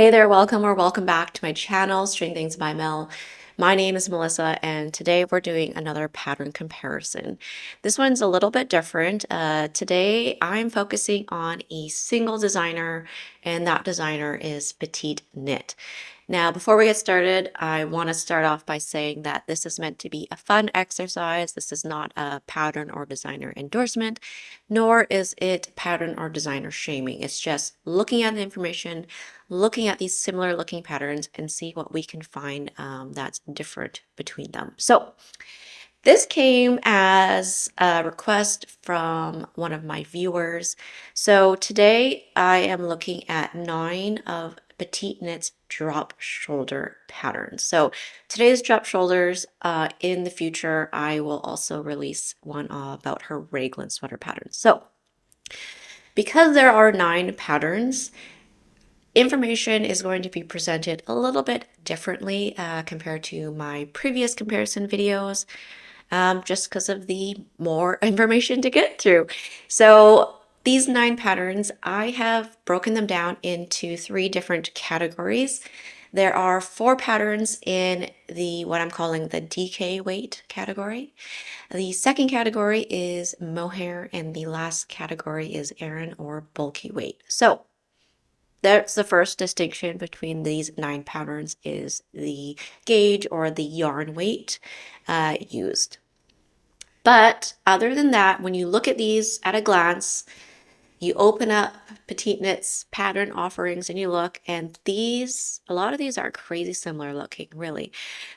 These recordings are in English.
Hey there, welcome or welcome back to my channel, String Things by Mel. My name is Melissa, and today we're doing another pattern comparison. This one's a little bit different. Today I'm focusing on a single designer, and that designer is PetiteKnit. Now, before we get started, I want to start off by saying that this is meant to be a fun exercise. This is not a pattern or designer endorsement, nor is it pattern or designer shaming. It's just looking at the information, looking at these similar looking patterns and see what we can find that's different between them. So this came as a request from one of my viewers. So today I am looking at 9 of PetiteKnit's drop shoulder patterns. So today's drop shoulders, in the future, I will also release one about her raglan sweater pattern. So because there are 9 patterns, information is going to be presented a little bit differently compared to my previous comparison videos, just because of the more information to get through. So these 9 patterns, I have broken them down into 3 different categories. There are 4 patterns in the what I'm calling the DK weight category. The second category is Mohair, and the last category is Aran or bulky weight. So that's the first distinction between these 9 patterns is the gauge or the yarn weight used. But other than that, when you look at these at a glance, you open up PetiteKnit's pattern offerings and you look, and a lot of these are crazy similar looking, really.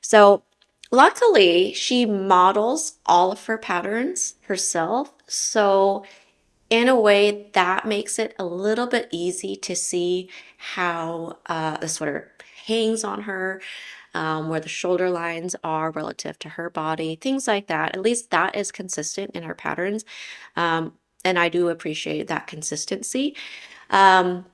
So luckily, she models all of her patterns herself. So in a way, that makes it a little bit easy to see how the sweater hangs on her, where the shoulder lines are relative to her body, things like that. At least that is consistent in her patterns. And I do appreciate that consistency. Um,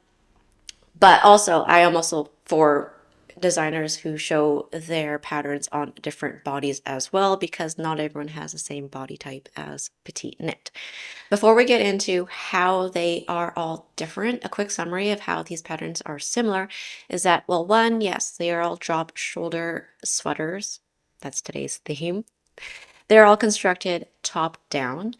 but also, I am also for designers who show their patterns on different bodies as well, because not everyone has the same body type as PetiteKnit. Before we get into how they are all different, a quick summary of how these patterns are similar is that, well, one, yes, they are all drop shoulder sweaters. That's today's theme. They're all constructed top down,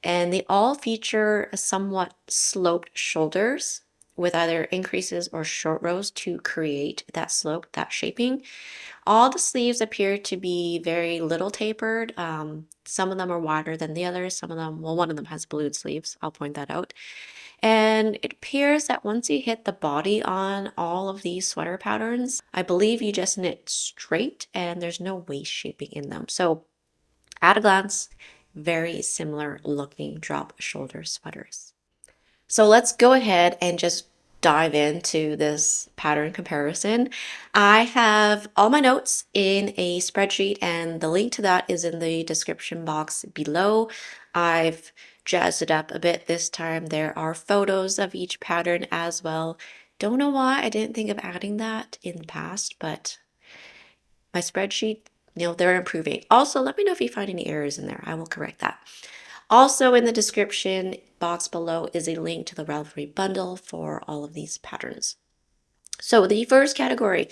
and they all feature a somewhat sloped shoulders with either increases or short rows to create that slope, that shaping. All the sleeves appear to be very little tapered. Some of them are wider than the others. Some of them, well, one of them has balloon sleeves. I'll point that out. And it appears that once you hit the body on all of these sweater patterns, I believe you just knit straight and there's no waist shaping in them. So at a glance, very similar looking drop shoulder sweaters. So let's go ahead and just dive into this pattern comparison. I have all my notes in a spreadsheet, and the link to that is in the description box below. I've jazzed it up a bit this time. There are photos of each pattern as well. Don't know why I didn't think of adding that in the past, but my spreadsheet, they're improving. Also, let me know if you find any errors in there. I will correct that. Also in the description box below is a link to the Ravelry Bundle for all of these patterns. So the first category,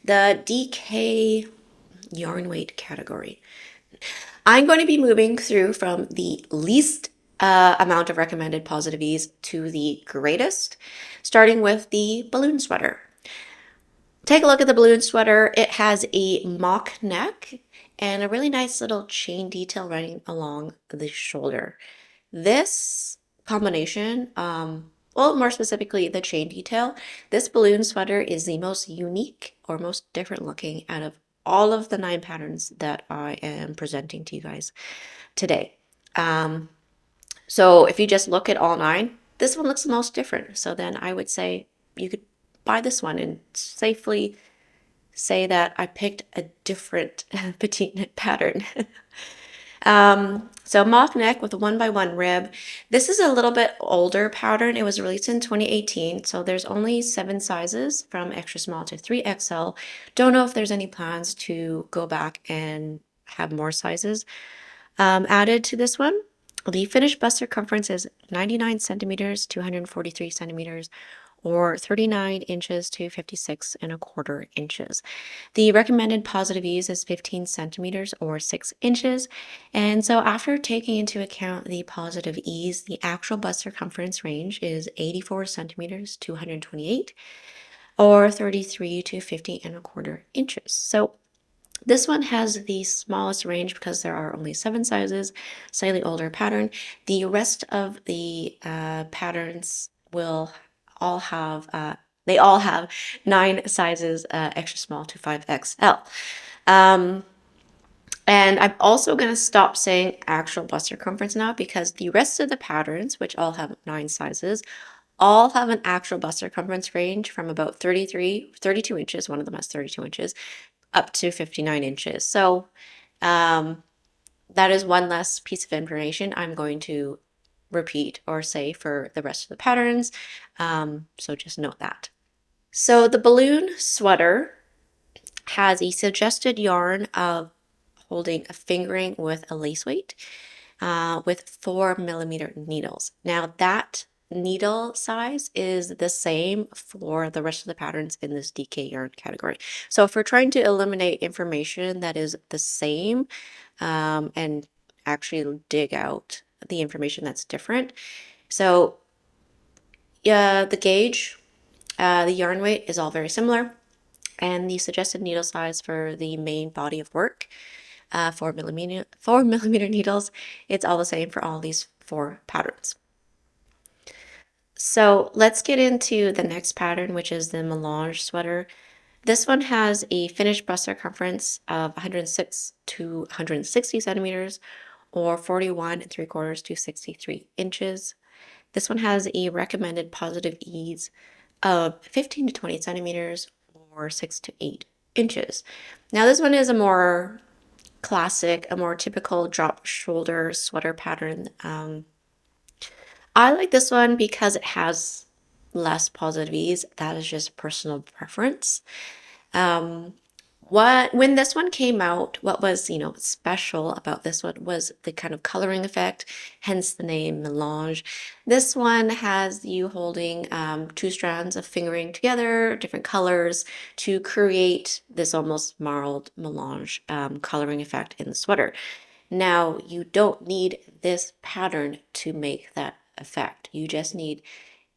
the DK yarn weight category. I'm going to be moving through from the least amount of recommended positive ease to the greatest, starting with the balloon sweater. Take a look at the balloon sweater. It has a mock neck and a really nice little chain detail running along the shoulder. This combination, well, more specifically, the chain detail, this balloon sweater is the most unique or most different looking out of all of the 9 patterns that I am presenting to you guys today. So if you just look at all 9, this one looks the most different. So then I would say you could buy this one and safely say that I picked a different PetiteKnit pattern. So mock neck with a 1x1 rib. This is a little bit older pattern. It was released in 2018, so there's only 7 sizes from extra small to 3XL. Don't know if there's any plans to go back and have more sizes added to this one. The finished bust circumference is 99 centimeters to 143 centimeters, or 39 inches to 56 1/4 inches. The recommended positive ease is 15 centimeters or 6 inches. And so after taking into account the positive ease, the actual bust circumference range is 84 centimeters to 128 or 33 to 50 1/4 inches. So this one has the smallest range because there are only 7 sizes, slightly older pattern. The rest of the patterns will all have, they all have 9 sizes, extra small to 5XL. Um, and I'm also going to stop saying actual bust circumference now because the rest of the patterns, which all have 9 sizes, all have an actual bust circumference range from about 32 inches, one of them has 32 inches, up to 59 inches. So um, that is one less piece of information I'm going to repeat or say for the rest of the patterns. So just note that. So the balloon sweater has a suggested yarn of holding a fingering with a lace weight with 4 mm needles. Now that needle size is the same for the rest of the patterns in this DK yarn category. So if we're trying to eliminate information that is the same and actually dig out the information that's different. So yeah, the gauge, the yarn weight is all very similar, and the suggested needle size for the main body of work, 4 mm needles, it's all the same for all these 4 patterns. So let's get into the next pattern, which is the Melange Sweater. This one has a finished bust circumference of 106 to 160 centimeters or 41 3/4 to 63 inches. This one has a recommended positive ease of 15 to 20 centimeters or 6 to 8 inches. Now this one is a more classic, a more typical drop shoulder sweater pattern. I like this one because it has less positive ease. That is just personal preference. Um, when this one came out, what was, special about this one was the kind of coloring effect, hence the name Melange. This one has you holding 2 strands of fingering together, different colors, to create this almost marled melange coloring effect in the sweater. Now, you don't need this pattern to make that effect. You just need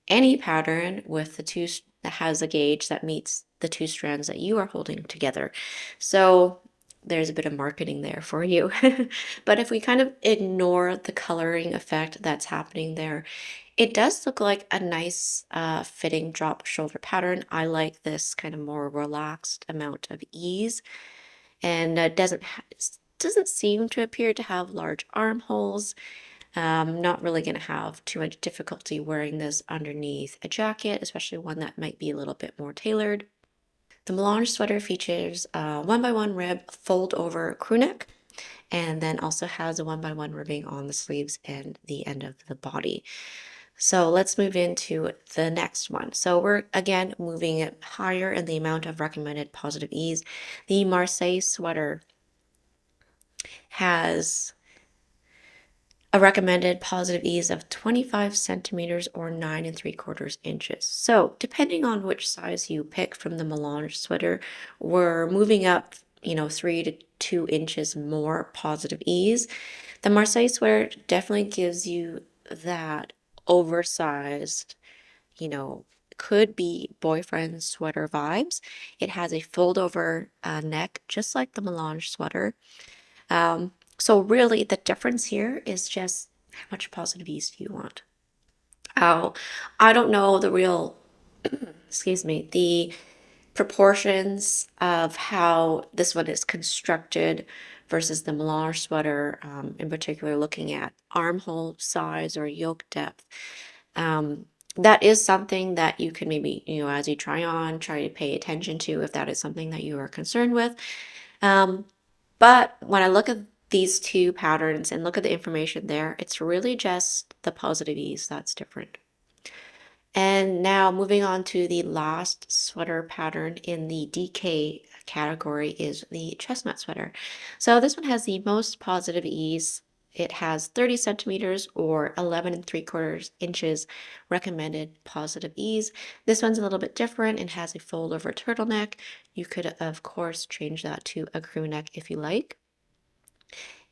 any pattern with that has a gauge that meets the 2 strands that you are holding together. So there's a bit of marketing there for you. But if we kind of ignore the coloring effect that's happening there, it does look like a nice fitting drop shoulder pattern. I like this kind of more relaxed amount of ease, and doesn't seem to appear to have large armholes. Not really going to have too much difficulty wearing this underneath a jacket, especially one that might be a little bit more tailored. The Melange sweater features a 1x1 rib fold over crew neck, and then also has a 1x1 ribbing on the sleeves and the end of the body. So let's move into the next one. So we're again moving it higher in the amount of recommended positive ease. The Marseille Sweater has a recommended positive ease of 25 centimeters or 9 3/4 inches. So depending on which size you pick from the Melange Sweater, we're moving up, 3 to 2 inches more positive ease. The Marseille Sweater definitely gives you that oversized, you know, could be boyfriend sweater vibes. It has a fold over neck, just like the Melange Sweater. So really the difference here is just how much positive ease do you want? Oh, I don't know the real, excuse me, the proportions of how this one is constructed versus the Melange Sweater, in particular looking at armhole size or yoke depth. Um, that is something that you can maybe, as you try on, try to pay attention to if that is something that you are concerned with. Um, but when I look at these 2 patterns and look at the information there, it's really just the positive ease that's different. And now moving on to the last sweater pattern in the DK category is the Chestnut Sweater. So this one has the most positive ease It has 30 centimeters or 11 and 3/4 inches recommended positive ease. This one's a little bit different. It has a fold over turtleneck. You could, of course, change that to a crew neck if you like.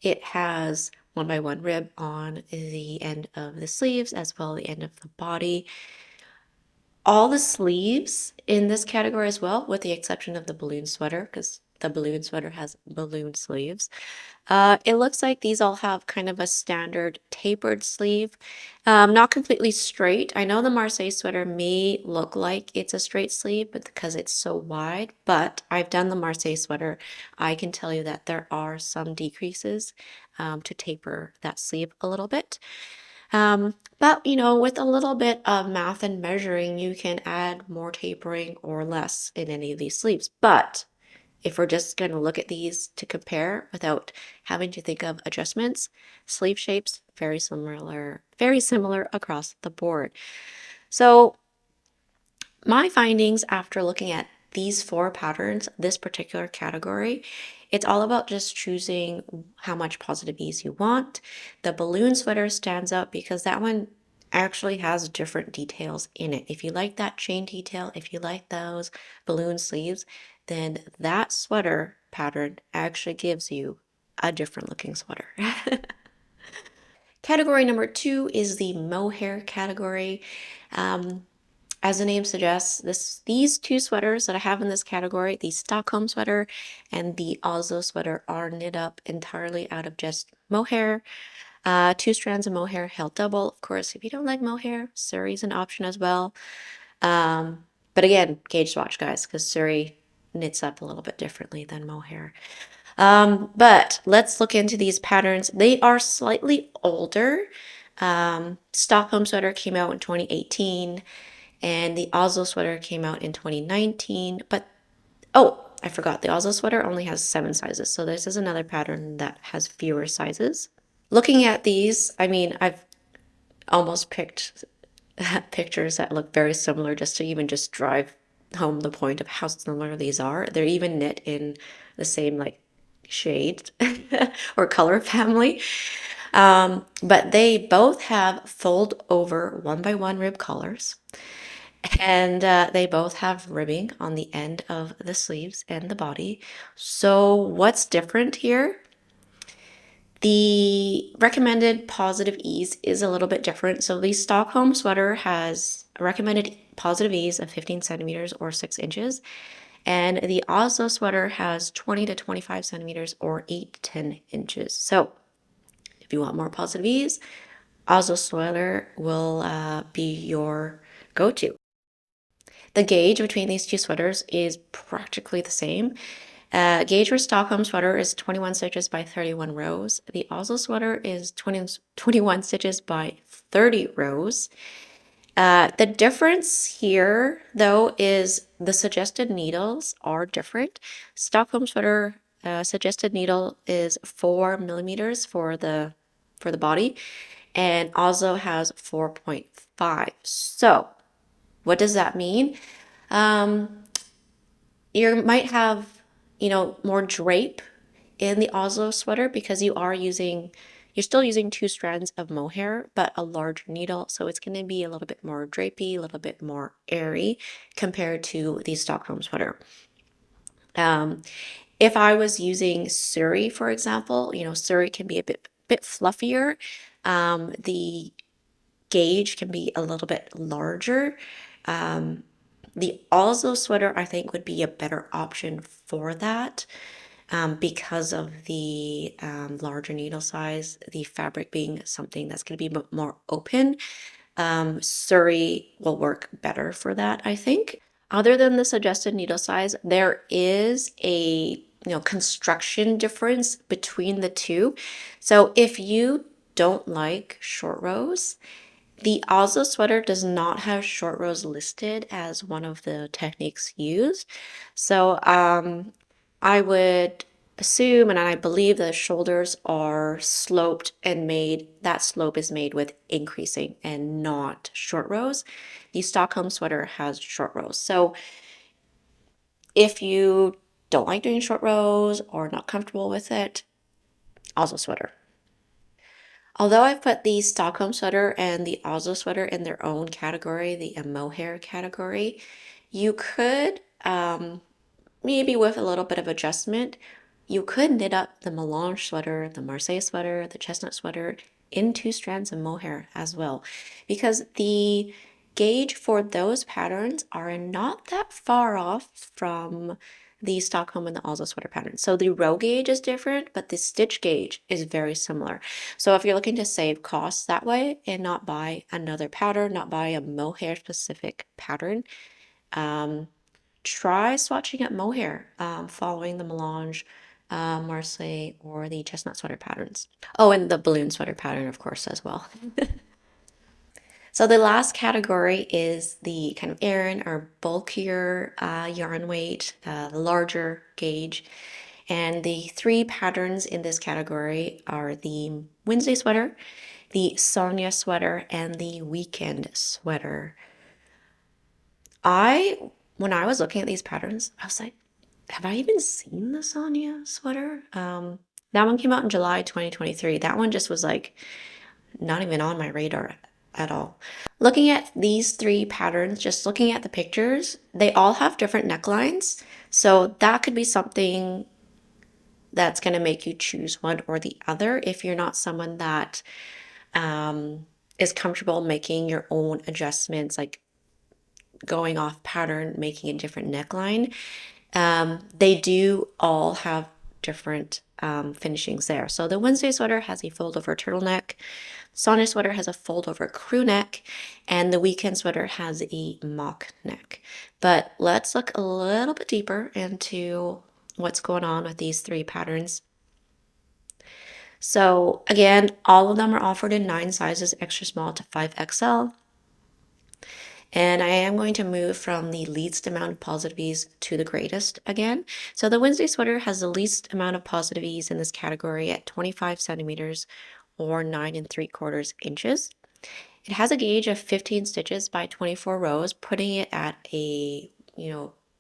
It has 1x1 rib on the end of the sleeves as well as the end of the body. All the sleeves in this category as well, with the exception of the balloon sweater, because the balloon sweater has balloon sleeves. It looks like these all have kind of a standard tapered sleeve, not completely straight. I know the Marseille sweater may look like it's a straight sleeve, but because it's so wide, but I've done the Marseille sweater, I can tell you that there are some decreases to taper that sleeve a little bit. But with a little bit of math and measuring, you can add more tapering or less in any of these sleeves. But if we're just going to look at these to compare without having to think of adjustments, sleeve shapes very similar across the board. So my findings after looking at these 4 patterns, this particular category, it's all about just choosing how much positive ease you want. The balloon sweater stands out because that one actually has different details in it. If you like that chain detail, if you like those balloon sleeves, then that sweater pattern actually gives you a different looking sweater. Category number 2 is the mohair category. As the name suggests, these 2 sweaters that I have in this category, the Stockholm Sweater and the Oslo Sweater, are knit up entirely out of just mohair. 2 strands of mohair held double. Of course, if you don't like mohair, Surrey is an option as well. But again, gauge swatch, guys, because Surrey knits up a little bit differently than mohair. But let's look into these patterns. They are slightly older. Stockholm Sweater came out in 2018. And the Oslo sweater came out in 2019. But, oh, I forgot. The Oslo sweater only has 7 sizes. So this is another pattern that has fewer sizes. Looking at these, I mean, I've almost picked pictures that look very similar just to even just drive home the point of how similar these are. They're even knit in the same like shade or color family. But they both have fold over 1x1 rib collars. And they both have ribbing on the end of the sleeves and the body. So what's different here? The recommended positive ease is a little bit different. So the Stockholm sweater has a recommended positive ease of 15 centimeters or 6 inches. And the Oslo sweater has 20 to 25 centimeters or 8 to 10 inches. So if you want more positive ease, Oslo sweater will be your go-to. The gauge between these 2 sweaters is practically the same. Gauge for Stockholm sweater is 21 stitches by 31 rows. The Oslo sweater is 21 stitches by 30 rows. The difference here, though, is the suggested needles are different. Stockholm sweater suggested needle is 4 millimeters for the body, and Oslo has 4.5. So what does that mean? You might have, more drape in the Oslo sweater because you're still using 2 strands of mohair, but a larger needle. So it's going to be a little bit more drapey, a little bit more airy compared to the Stockholm sweater. If I was using Surrey, for example, Surrey can be a bit fluffier. The gauge can be a little bit larger. The Oslo sweater, I think, would be a better option for that because of the larger needle size, the fabric being something that's going to be more open. Surrey will work better for that, I think. Other than the suggested needle size, there is a construction difference between the two. So if you don't like short rows, the Oslo sweater does not have short rows listed as one of the techniques used. So I would assume, and I believe the shoulders are sloped and that slope is made with increasing and not short rows. The Stockholm sweater has short rows. So if you don't like doing short rows or not comfortable with it, Oslo sweater. Although I've put the Stockholm Sweater and the Oslo Sweater in their own category, the Mohair category, you could, maybe with a little bit of adjustment, you could knit up the Melange Sweater, the Marseille Sweater, the Chestnut Sweater in 2 strands of mohair as well, because the gauge for those patterns are not that far off from the Stockholm and the Oslo Sweater pattern. So the row gauge is different, but the stitch gauge is very similar. So if you're looking to save costs that way and not buy another pattern, not buy a mohair specific pattern, um, try swatching at Mohair, following the Melange, Marseille, or the Chestnut Sweater patterns. Oh, and the balloon sweater pattern, of course, as well. So the last category is the kind of Aran or bulkier yarn weight, the larger gauge. And the 3 patterns in this category are the Wednesday sweater, the Sonja sweater, and the weekend sweater. When I was looking at these patterns, I was like, have I even seen the Sonja sweater? That one came out in July 2023. That one just was like not even on my radar at all. Looking at these 3 patterns, just looking at the pictures, they all have different necklines. So that could be something that's going to make you choose one or the other if you're not someone that is comfortable making your own adjustments, like going off pattern, making a different neckline. They do all have different finishings there. So the Wednesday sweater has a fold over turtleneck, Sonja sweater has a fold over crew neck, and the weekend sweater has a mock neck. But let's look a little bit deeper into what's going on with these 3 patterns. So again, all of them are offered in 9 sizes, extra small to 5XL. And I am going to move from the least amount of positive ease to the greatest again. So the Wednesday sweater has the least amount of positive ease in this category at 25 centimeters or 9 3/4 inches. It has a gauge of 15 stitches by 24 rows, putting it at a,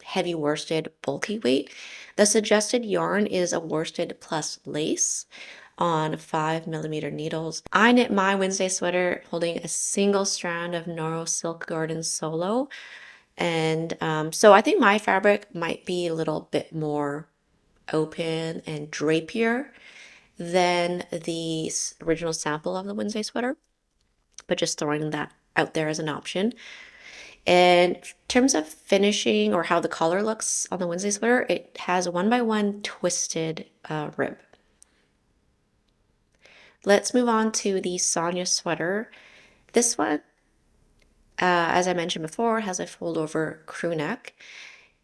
heavy worsted bulky weight. The suggested yarn is a worsted plus lace on 5mm needles. I knit my Wednesday sweater holding a single strand of Noro Silk Garden Solo. And so I think my fabric might be a little bit more open and drapier than the original sample of the Wednesday sweater, but just throwing that out there as an option. And in terms of finishing or how the collar looks on the Wednesday sweater, it has a 1x1 twisted rib. Let's move on to the Sonja sweater. This one, as I mentioned before, has a fold over crew neck.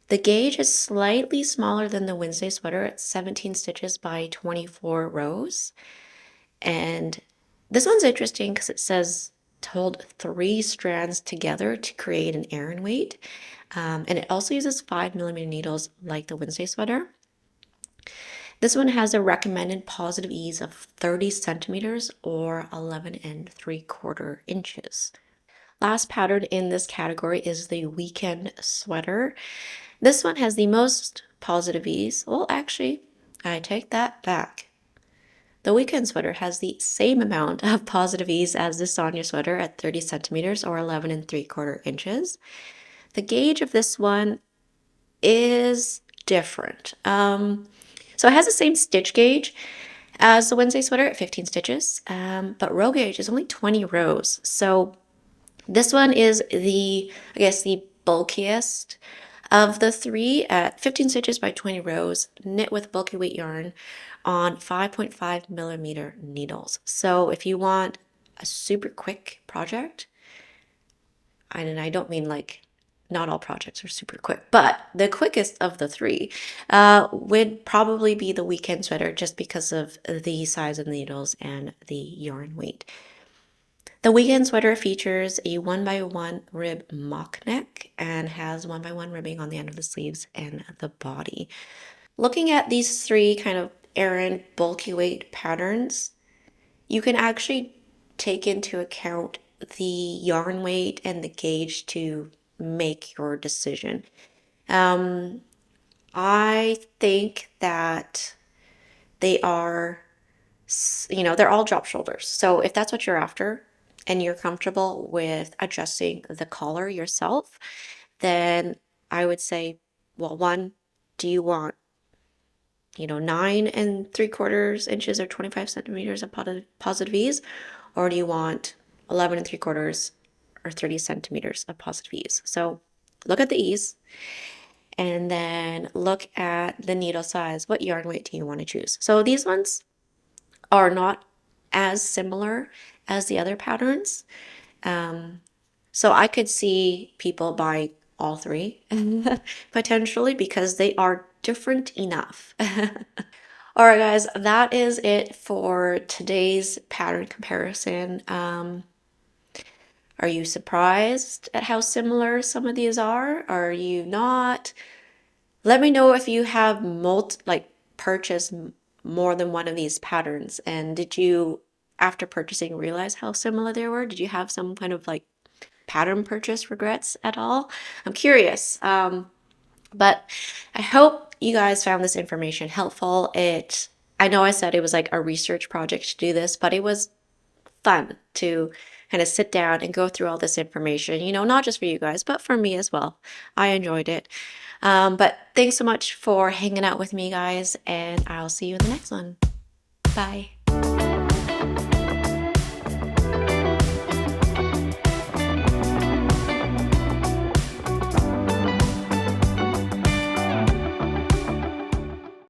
The gauge is slightly smaller than the Wednesday sweater at 17 stitches by 24 rows. And this one's interesting because it says to hold 3 strands together to create an Aran weight. And it also uses 5mm needles like the Wednesday sweater. This one has a recommended positive ease of 30 centimeters or 11 3/4 inches. Last pattern in this category is the weekend sweater. This one has the most positive ease. Well, actually, I take that back. The weekend sweater has the same amount of positive ease as the Sonja sweater at 30 centimeters or 11 3/4 inches. The gauge of this one is different. So it has the same stitch gauge as the Wednesday sweater at 15 stitches, but row gauge is only 20 rows. So this one is the bulkiest of the 3 at 15 stitches by 20 rows, knit with bulky weight yarn on 5.5mm needles. So if you want a super quick project, and I don't mean like not all projects are super quick, but the quickest of the 3 would probably be the weekend sweater just because of the size of the needles and the yarn weight. The weekend sweater features a 1x1 rib mock neck and has 1x1 ribbing on the end of the sleeves and the body. Looking at these 3 kind of Aran bulky weight patterns, you can actually take into account the yarn weight and the gauge to make your decision. I think that they are You know, they're all drop shoulders. So if that's what you're after and you're comfortable with adjusting the collar yourself, then I would say, well, one, do you want, you know, 9 3/4 inches or 25 centimeters of positive ease, or do you want 11 3/4 or 30 centimeters of positive ease? So look at the ease and then look at the needle size. What yarn weight do you want to choose? So these ones are not as similar as the other patterns. So I could see people buying all three potentially because they are different enough. All right, guys, that is it for today's pattern comparison. Are you surprised at how similar some of these are? Are you not? Let me know if you have purchased more than one of these patterns, and did you, after purchasing, realize how similar they were? Did you have some kind of like pattern purchase regrets at all? I'm curious. But I hope you guys found this information helpful. I know I said it was like a research project to do this, but it was fun to kind of sit down and go through all this information, you know, not just for you guys, but for me as well. I enjoyed it. But thanks so much for hanging out with me, guys, and I'll see you in the next one. Bye.